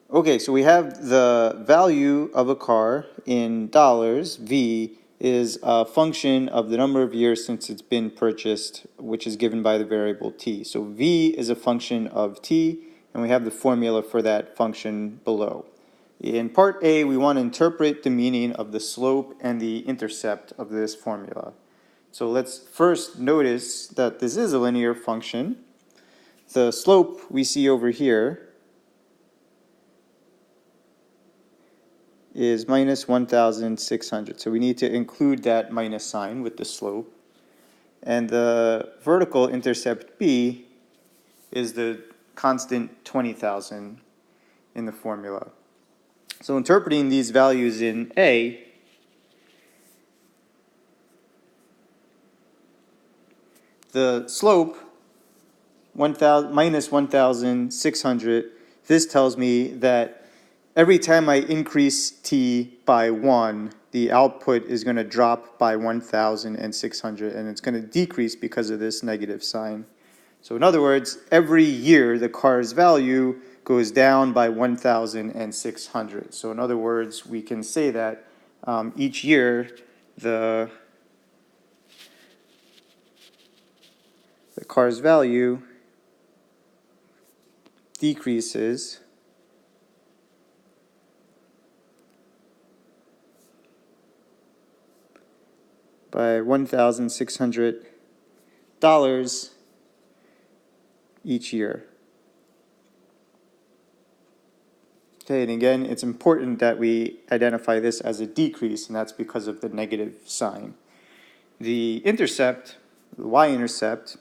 Okay, so we have the value of a car in dollars. V is a function of the number of years since it's been purchased, which is given by the variable t. So V is a function of t, and we have the formula for that function below. In part A, we want to interpret the meaning of the slope and the intercept of this formula. So let's first notice that this is a linear function. The slope we see over here is minus 1,600. So we need to include that minus sign with the slope. And the vertical intercept B is the constant 20,000 in the formula. So interpreting these values in A, the slope minus 1,600, this tells me that every time I increase t by 1, the output is going to drop by 1,600, and it's going to decrease because of this negative sign. So in other words, every year the car's value goes down by 1,600. So in other words, we can say that each year the car's value decreases by $1,600 each year. Okay, and again, it's important that we identify this as a decrease, and that's because of the negative sign. The intercept, the y-intercept,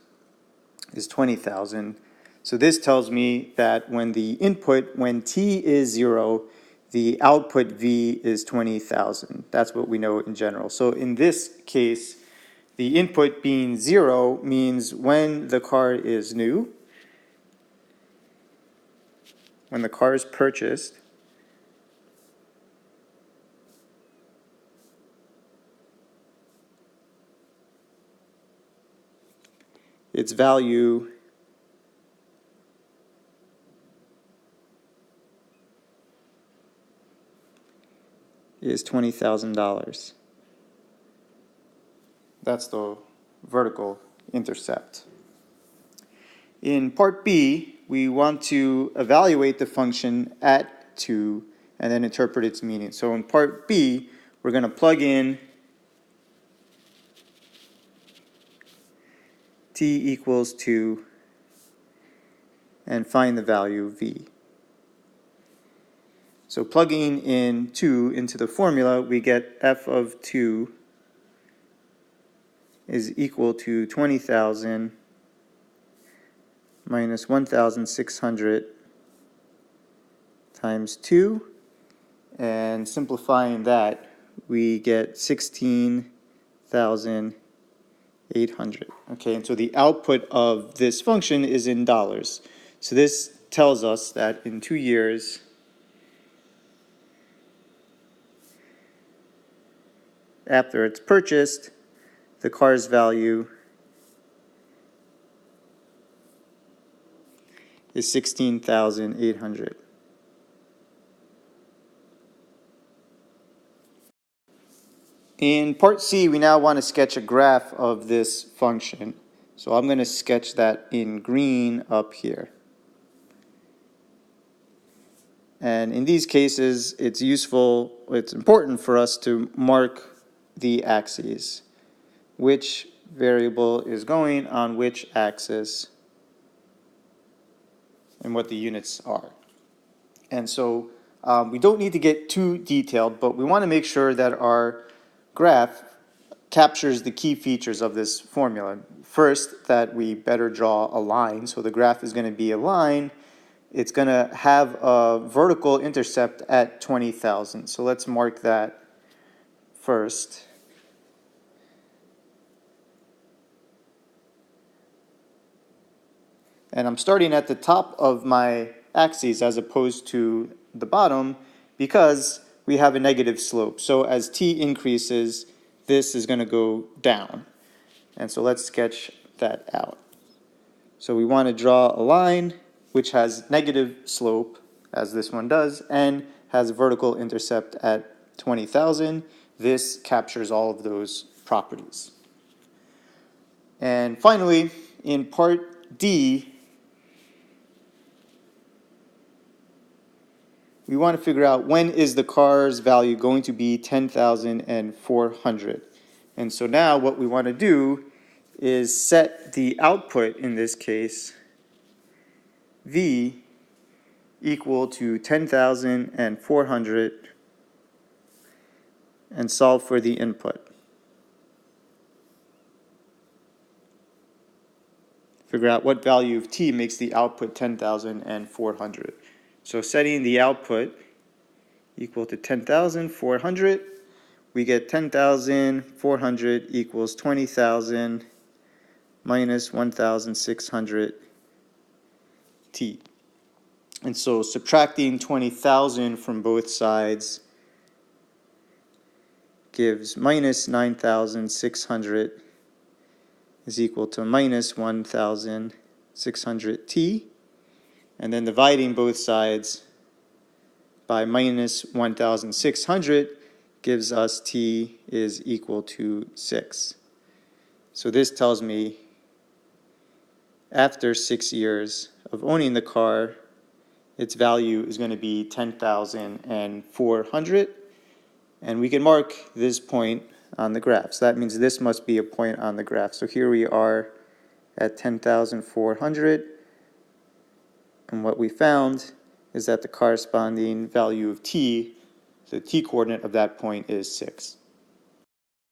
is 20,000. So this tells me that when the input, when t is 0, the output V is 20,000. That's what we know in general. So in this case, the input being 0 means when the car is new, when the car is purchased, its value is $20,000. That's the vertical intercept. In part B, we want to evaluate the function at 2 and then interpret its meaning. So in part B, we're going to plug in t equals 2 and find the value V. So plugging in 2 into the formula, we get f of 2 is equal to 20,000 minus 1,600 times 2, and simplifying that, we get 16,800. Okay, and so the output of this function is in dollars. So this tells us that in 2 years, after it's purchased, the car's value is 16,800. In part C, we now want to sketch a graph of this function. So I'm going to sketch that in green up here. And in these cases, it's important for us to mark the axes. Which variable is going on which axis and what the units are. And so we don't need to get too detailed, but we want to make sure that our graph captures the key features of this formula. First, that we better draw a line. So the graph is going to be a line. It's going to have a vertical intercept at 20,000. So let's mark that first. And I'm starting at the top of my axes as opposed to the bottom because we have a negative slope. So as t increases, this is going to go down. And so let's sketch that out. So we want to draw a line which has negative slope as this one does, and has a vertical intercept at 20,000. This captures all of those properties. And finally, in part D, we want to figure out when is the car's value going to be 10,400. And so now what we want to do is set the output, in this case, V equal to 10,400, and solve for the input. Figure out what value of t makes the output 10,400. So setting the output equal to 10,400, we get 10,400 equals 20,000 minus 1,600 t. And so subtracting 20,000 from both sides gives minus 9,600 is equal to minus 1,600 t. And then dividing both sides by minus 1,600 gives us t is equal to 6. So this tells me after 6 years of owning the car, its value is going to be 10,400. And we can mark this point on the graph. So that means this must be a point on the graph. So here we are at 10,400. And what we found is that the corresponding value of t, the t coordinate of that point, is 6.